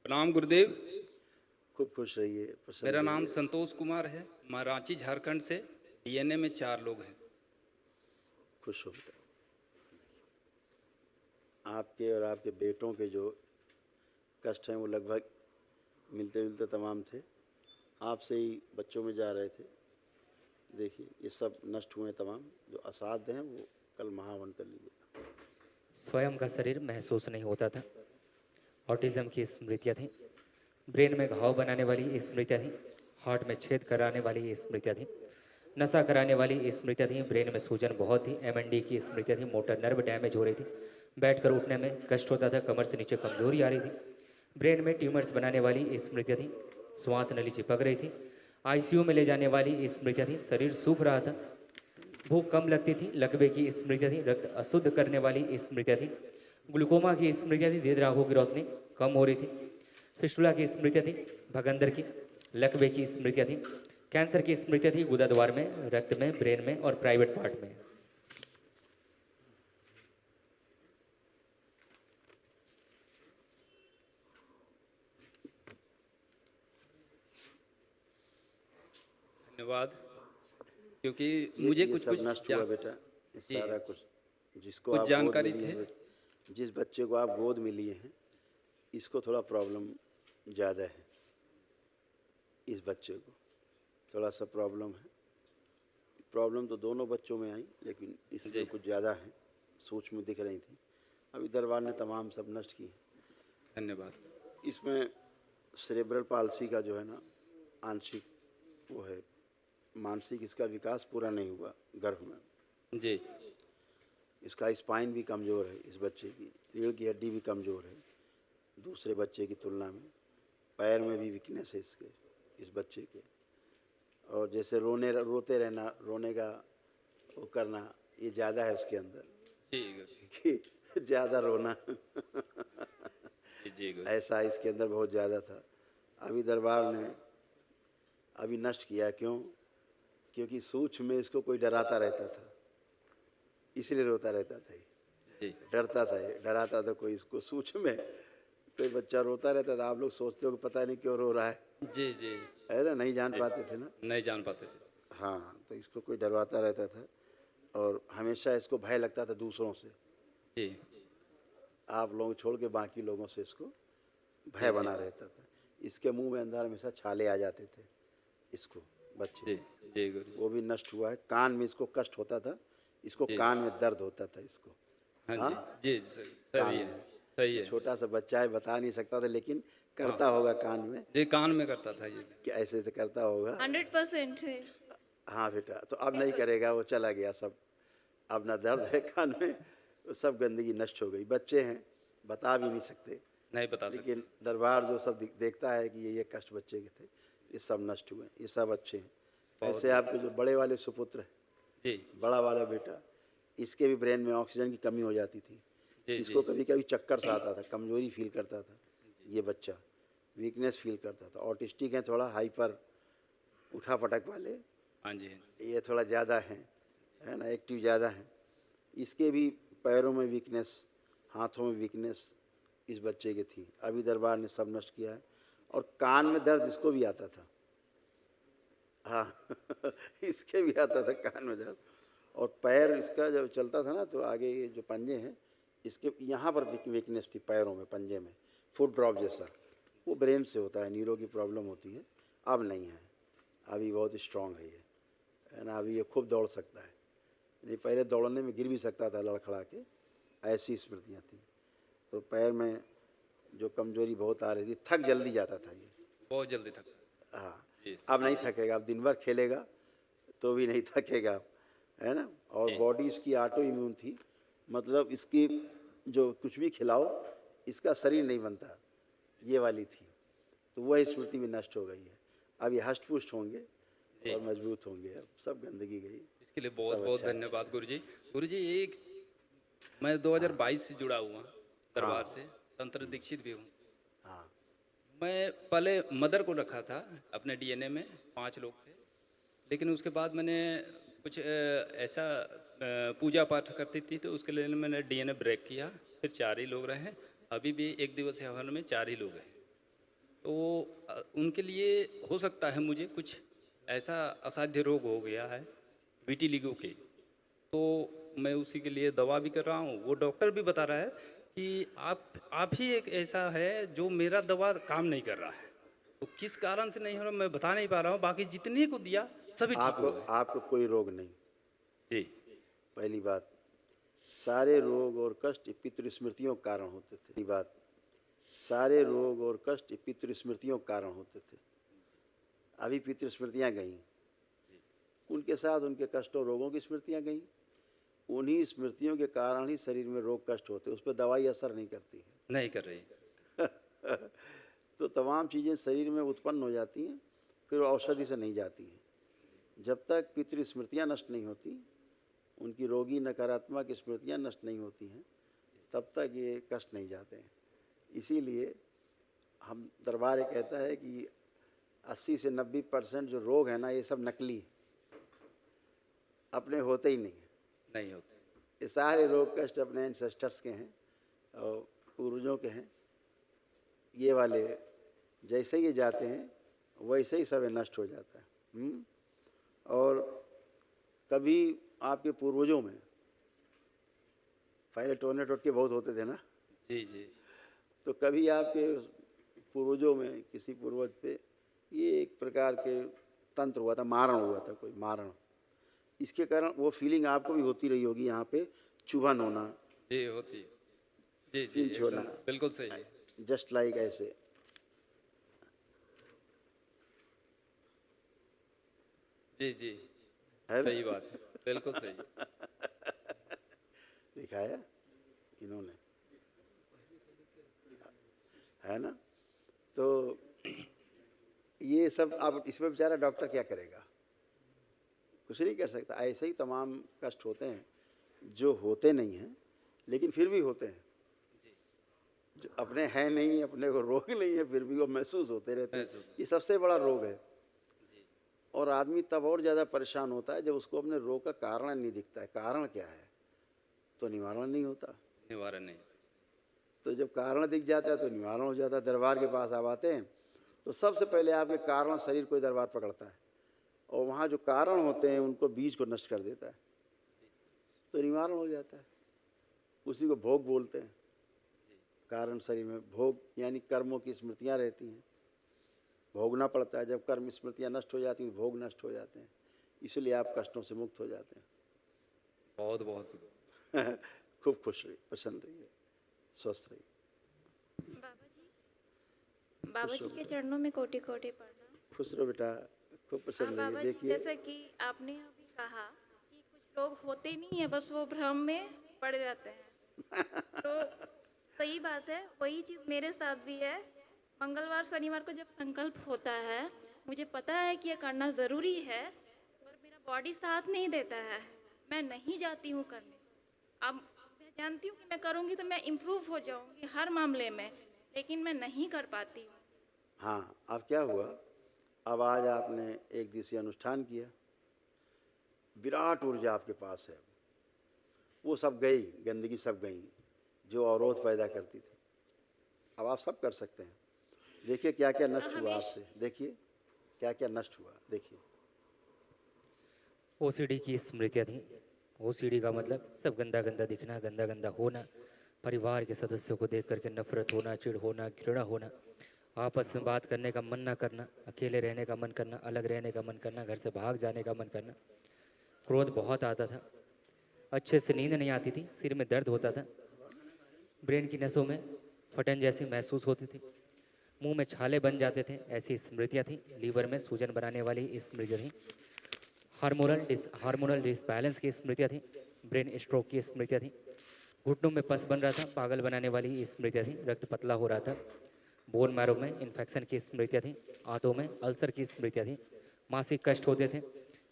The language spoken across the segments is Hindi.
प्रणाम गुरुदेव। खूब खुश रहिए, प्रसन्न मेरा नाम रहिए। संतोष कुमार है। मैं रांची झारखंड से। डीएनए में 4 लोग हैं। खुश हो बेटा। आपके और आपके बेटों के जो कष्ट हैं वो लगभग मिलते जुलते तमाम थे। आपसे ही बच्चों में जा रहे थे। देखिए ये सब नष्ट हुए तमाम। जो असाध्य हैं वो कल महावन कर लीजिए। स्वयं का शरीर महसूस नहीं होता था। ऑटिज्म की स्मृतियाँ थीं। ब्रेन में घाव बनाने वाली स्मृतियाँ थीं। हार्ट में छेद कराने वाली स्मृतियाँ थीं। नशा कराने वाली स्मृतियाँ थीं। ब्रेन में सूजन बहुत थी। एमएनडी की स्मृतियाँ थीं। मोटर नर्व डैमेज हो रही थी। बैठकर उठने में कष्ट होता था। कमर से नीचे कमजोरी आ रही थी। ब्रेन में ट्यूमर्स बनाने वाली स्मृतियाँ थीं। श्वास नली चिपक रही थी। आईसीयू में ले जाने वाली स्मृतियाँ थीं। शरीर सूख रहा था। भूख कम लगती थी। लकवे की स्मृतियाँ थी। रक्त अशुद्ध करने वाली स्मृतियाँ थी। ग्लूकोमा की स्मृतियाँ थी। देर आंखों की रोशनी कम हो रही थी। फिस्टुला की स्मृतियाँ थी। भगंदर की, लकवे की स्मृतियाँ थी। कैंसर की स्मृतियाँ थी। गुदाद्वार में, रक्त में, ब्रेन में और प्राइवेट पार्ट में। धन्यवाद। क्योंकि मुझे ये कुछ सब कुछ नष्ट हुआ बेटा। ये जी, सारा कुछ जिसको कुछ आप गोद में जानकारी लिए थे। हैं, जिस बच्चे को आप गोद में लिए हैं, इसको थोड़ा प्रॉब्लम ज़्यादा है। इस बच्चे को थोड़ा सा प्रॉब्लम है। प्रॉब्लम तो दोनों बच्चों में आई, लेकिन इसमें जी, कुछ ज़्यादा है। सूक्ष्म दिख रही थी। अभी दरबार ने तमाम सब नष्ट किए। धन्यवाद। इसमें सेरेब्रल पाल्सी का जो है ना, आंशिक वो है। मानसिक इसका विकास पूरा नहीं हुआ गर्भ में। जी, इसका स्पाइन भी कमज़ोर है। इस बच्चे की रीढ़ की हड्डी भी कमज़ोर है दूसरे बच्चे की तुलना में। पैर में भी वीकनेस है इसके, इस बच्चे के। और जैसे रोते रहना, रोने का वो करना, ये ज़्यादा है उसके अंदर जी गुरु। कि ज़्यादा रोना जी, जी गुरु। ऐसा इसके अंदर बहुत ज़्यादा था। अभी दरबार ने अभी नष्ट किया। क्यों? क्योंकि सूक्ष्म में इसको कोई डराता रहता था, इसलिए रोता रहता था। ये जी, डरता था, ये डराता था कोई इसको। सूक्ष्म में कोई बच्चा रोता रहता था, आप लोग सोचते हो कि पता नहीं क्यों रो रहा जी, जी, है ना, नहीं जान जी, पाते थे ना। नहीं जान पाते थे। हाँ, तो इसको कोई डरवाता रहता था और हमेशा इसको भय लगता था दूसरों से। जी, आप लोग छोड़ के बाकी लोगों से इसको भय जी, जी, बना रहता था। इसके मुंह में अंदर हमेशा छाले आ जाते थे इसको, बच्चे जी, को। जी गुरु। वो भी नष्ट हुआ है। कान में इसको कष्ट होता था, इसको जी, कान में दर्द होता था इसको। हाँ हाँ, जी, जी, कान सही है, में। सही ये है। छोटा सा बच्चा है, बता नहीं सकता था, लेकिन हाँ, करता होगा कान में। जी कान में करता था ये भी। कि ऐसे ऐसे करता होगा। 100% है। हाँ बेटा, तो अब नहीं करेगा, वो चला गया सब। अब ना दर्द है कान में, वो सब गंदगी नष्ट हो गई। बच्चे हैं, बता भी नहीं सकते, नहीं बता लेकिन सकते। दरबार जो सब देखता है कि ये कष्ट बच्चे के थे, ये सब नष्ट हुए। ये सब अच्छे हैं। बहुत ऐसे आपके जो बड़े वाले सुपुत्र हैं, जी, बड़ा वाला बेटा, इसके भी ब्रेन में ऑक्सीजन की कमी हो जाती थी। जी, जी, इसको कभी कभी चक्कर सा आता था, कमजोरी फील करता था। ये बच्चा वीकनेस फील करता था। ऑटिस्टिक है, थोड़ा हाइपर, उठा पटक वाले। हाँ जी, हाँ ये थोड़ा ज़्यादा है ना, एक्टिव ज़्यादा है। इसके भी पैरों में वीकनेस, हाथों में वीकनेस इस बच्चे की थी। अभी दरबार ने सब नष्ट किया है। और कान में दर्द इसको भी आता था। हाँ इसके भी आता था कान में दर्द। और पैर इसका जब चलता था ना, तो आगे ये जो पंजे हैं, इसके यहाँ पर वीकनेस थी पैरों में, पंजे में, फुट ड्रॉप जैसा। वो ब्रेन से होता है, नीरो की प्रॉब्लम होती है। अब नहीं है, अभी बहुत स्ट्रांग है ये, है ना। अभी ये खूब दौड़ सकता है। नहीं, पहले दौड़ने में गिर भी सकता था लड़खड़ा के, ऐसी स्मृतियाँ थी। तो पैर में जो कमजोरी बहुत आ रही थी, थक जल्दी जाता था ये। बहुत जल्दी थकता है। हाँ, जी, अब सही नहीं है। थकेगा। अब दिन भर खेलेगा तो भी नहीं थकेगा, है ना। और जी, बॉडी इसकी ऑटो इम्यून थी, मतलब इसकी जो कुछ भी खिलाओ, इसका शरीर नहीं बनता, ये वाली थी। तो वह स्मृति भी नष्ट हो गई है। अब ये हष्ट पुष्ट होंगे जी। और मजबूत होंगे। अब सब गंदगी गई, इसके लिए बहुत सब बहुत अच्छा अच्छा धन्यवाद है। गुरुजी। गुरुजी एक मैं हाँ 2022 से जुड़ा हुआ दरबार हाँ से, तंत्र दीक्षित भी हूँ। हाँ मैं पहले मदर को रखा था अपने डीएनए में, 5 लोग थे। लेकिन उसके बाद मैंने कुछ ऐसा पूजा पाठ करती थी, तो उसके लिए मैंने डीएनए ब्रेक किया। फिर 4 ही लोग रहे। अभी भी एक दिवसीय हवन में 4 ही लोग हैं। तो उनके लिए हो सकता है मुझे कुछ ऐसा असाध्य रोग हो गया है विटिलिगो के, तो मैं उसी के लिए दवा भी कर रहा हूँ। वो डॉक्टर भी बता रहा है कि आप ही एक ऐसा है जो मेरा दवा काम नहीं कर रहा है। तो किस कारण से नहीं हो रहा मैं बता नहीं पा रहा हूँ, बाकी जितनी को दिया सभी ठीक आपको हो गए। आपको कोई रोग नहीं। जी पहली बात, सारे रोग और कष्ट पितृ स्मृतियों के कारण होते थे। पहली बात, सारे रोग और कष्ट पितृ स्मृतियों के कारण होते थे। अभी पितृ स्मृतियाँ गईं, उनके साथ उनके कष्ट और रोगों की स्मृतियाँ गईं। उन्हीं स्मृतियों के कारण ही शरीर में रोग कष्ट होते, उस पर दवाई असर नहीं करती है। नहीं कर रही। तो तमाम चीज़ें शरीर में उत्पन्न हो जाती हैं, फिर वो औषधि से नहीं जाती हैं। जब तक पितृ स्मृतियाँ नष्ट नहीं होती, उनकी रोगी नकारात्मक स्मृतियाँ नष्ट नहीं होती हैं, तब तक ये कष्ट नहीं जाते हैं। इसीलिए हम दरबार ये कहता है कि 80 से 90% जो रोग है ना, ये सब नकली है, अपने होते ही नहीं हैं। नहीं होते। ये सारे रोग कष्ट अपने एंसेस्टर्स के हैं और पूर्वजों के हैं। ये वाले जैसे ही ये जाते हैं वैसे ही सब नष्ट हो जाता है। और कभी आपके पूर्वजों में पहले टोने टोटके बहुत होते थे ना, जी जी तो कभी आपके पूर्वजों में किसी पूर्वज पे ये एक प्रकार के तंत्र हुआ था, मारण हुआ था, कोई मारण। इसके कारण वो फीलिंग आपको भी होती रही होगी, यहाँ पे चुभन होना, जी होती है। जी जी पिंच होना, एकदम बिल्कुल सही है। जस्ट लाइक ऐसे। जी जी है ना? सही बात है, बिल्कुल सही। दिखाया इन्होंने, है ना? तो ये सब अब इसमें बेचारा डॉक्टर क्या करेगा, कुछ नहीं कर सकता। ऐसे ही तमाम कष्ट होते हैं जो होते नहीं हैं लेकिन फिर भी होते हैं, जो अपने हैं नहीं, अपने को रोग नहीं है, फिर भी वो महसूस होते रहते हैं। महसूस ये सबसे बड़ा रोग है। जी और आदमी तब और ज़्यादा परेशान होता है जब उसको अपने रोग का कारण नहीं दिखता है। कारण क्या है, तो निवारण नहीं होता। निवारण नहीं। तो जब कारण दिख जाता है तो निवारण हो जाता है। दरबार के पास आप आते हैं तो सबसे पहले आपके कारण शरीर को दरबार पकड़ता है और वहाँ जो कारण होते हैं उनको बीज को नष्ट कर देता है, तो निवारण हो जाता है। उसी को भोग बोलते हैं। कारण शरीर में भोग यानी कर्मों की स्मृतियाँ रहती हैं, भोगना पड़ता है। जब कर्म स्मृतियाँ नष्ट हो जाती हैं तो भोग नष्ट हो जाते हैं, इसलिए आप कष्टों से मुक्त हो जाते बहुत बहुत हैं। खूब खुश रहिए, प्रसन्न रहिए, स्वस्थ रहिए। बाबा जी के चरणों में कोटि कोटि प्रणाम। खुश रहो बेटा, खूब प्रसन्न रहिए। बाबा जी, देखिए, जैसा कि आपने अभी कहा कि कुछ लोग होते नहीं है, बस वो भ्रम में पड़े रहते हैं। तो सही बात है, वही चीज़ मेरे साथ भी है। मंगलवार शनिवार को जब संकल्प होता है, मुझे पता है कि ये करना ज़रूरी है, पर मेरा बॉडी साथ नहीं देता है, मैं नहीं जाती हूँ करने। अब मैं जानती हूँ कि मैं करूँगी तो मैं इम्प्रूव हो जाऊँगी हर मामले में, लेकिन मैं नहीं कर पाती हूँ। हाँ, अब क्या हुआ, अब आज आपने एक दिवसीय अनुष्ठान किया, विराट ऊर्जा आपके पास है, वो सब गई, गंदगी सब गई जो अवरोध पैदा करती थी। अब आप सब कर सकते हैं। देखिए क्या क्या नष्ट हुआ आपसे, देखिए क्या क्या नष्ट हुआ, देखिए। ओसीडी की स्मृतियाँ थी। ओसीडी का मतलब सब गंदा गंदा दिखना, गंदा गंदा होना, परिवार के सदस्यों को देख करके नफरत होना, चिढ़ होना, घृणा होना, आपस में बात करने का मन ना करना, अकेले रहने का मन करना, अलग रहने का मन करना, घर से भाग जाने का मन करना, क्रोध बहुत आता था, अच्छे से नींद नहीं आती थी, सिर में दर्द होता था, ब्रेन की नसों में फटन जैसी महसूस होती थी, मुंह में छाले बन जाते थे, ऐसी स्मृतियाँ थी। लीवर में सूजन बनाने वाली स्मृतियाँ थी। हार्मोनल डिसबैलेंस की स्मृतियाँ थी। ब्रेन स्ट्रोक की स्मृतियाँ थी। घुटनों में पस बन रहा था, पागल बनाने वाली स्मृतियाँ थी। रक्त पतला हो रहा था। बोन मैरो में इन्फेक्शन की स्मृतियाँ थी। आंतों में अल्सर की स्मृतियाँ थी। मासिक कष्ट होते थे।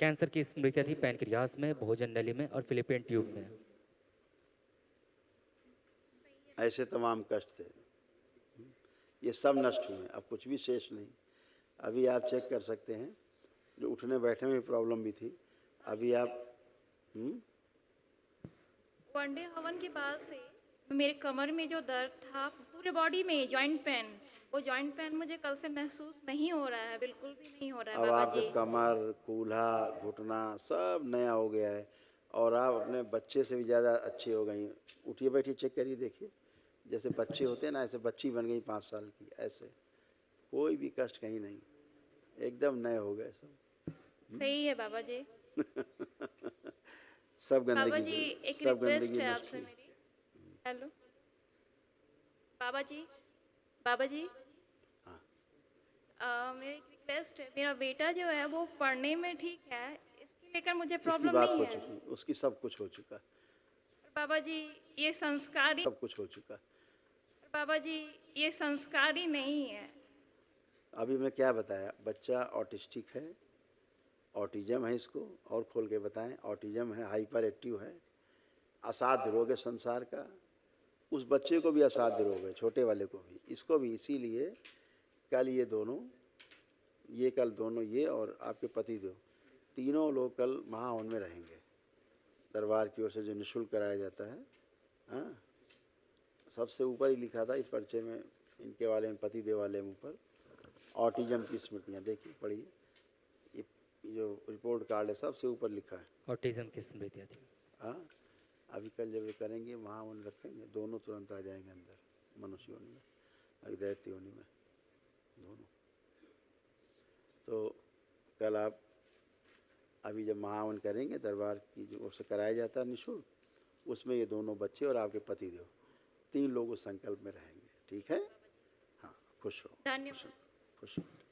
कैंसर की स्मृतियाँ थी पैनक्रियास में, भोजन नली में और फिलिपियन ट्यूब में। ऐसे तमाम कष्ट थे, ये सब नष्ट हुए, अब कुछ भी शेष नहीं। अभी आप चेक कर सकते हैं, जो उठने बैठने में प्रॉब्लम भी थी, अभी आप वनडे हवन के बाद से मेरे कमर में जो दर्द था, पूरे बॉडी में जॉइंट पेन, वो जॉइंट पेन मुझे कल से महसूस नहीं हो रहा है, बिल्कुल भी नहीं हो रहा है अब बाबा आपके जी। कमर, कूल्हा, घुटना सब नया हो गया है और आप अपने बच्चे से भी ज़्यादा अच्छी हो गई। उठिए बैठिए, चेक करिए, देखिए जैसे बच्चे होते हैं ना, ऐसे बच्ची बन गई 5 साल की। ऐसे कोई भी कष्ट कहीं नहीं, एकदम नए हो गए सब। सही है बाबा जी। सब बाबा गंदगी जी, एक सब रिक्वेस्ट गंदगी है नष्ट आपसे हुई। मेरी। हेलो बाबा जी, बाबा जी, हाँ, मेरी एक रिक्वेस्ट है। मेरा बेटा जो है वो पढ़ने में ठीक है, इसके लेकर मुझे उसकी प्रॉब्लम बात नहीं हो है। चुकी, उसकी सब कुछ हो चुका, पर बाबा जी ये संस्कारी, सब कुछ हो चुका। पर बाबा जी ये संस्कारी नहीं है। अभी मैं क्या बताया, बच्चा ऑटिस्टिक है, ऑटिज्म है, इसको और खोल के बताएं, ऑटिज्म है, हाइपर एक्टिव है, असाध्य रोग है संसार का। उस बच्चे को भी असाध्य रोग है, छोटे वाले को भी, इसको भी। इसीलिए कल ये दोनों, ये कल दोनों, ये और आपके पति देव, तीनों लोग कल महावन में रहेंगे। दरबार की ओर से जो निःशुल्क कराया जाता है, हाँ, सबसे ऊपर ही लिखा था इस पर्चे में, इनके वाले में, पति देव वाले में ऊपर, ऑटिज्म की स्मृतियाँ। देखिए, पढ़िए, ये जो रिपोर्ट कार्ड है सबसे ऊपर लिखा है। ऑटिज्म की स्मृतियाँ थी। हाँ, अभी कल जब ये करेंगे महावन रखेंगे, दोनों तुरंत आ जाएंगे अंदर, मनुष्य योनि में, अभी दैत्य योनि में, दोनों। तो कल आप, अभी जब महावन करेंगे दरबार की जो ओर से कराया जाता है निःशुल्क, उसमें ये दोनों बच्चे और आपके पति देव, 3 लोग उस संकल्प में रहेंगे। ठीक है? हाँ, खुश रहो, धन्यवाद। खुश रहो।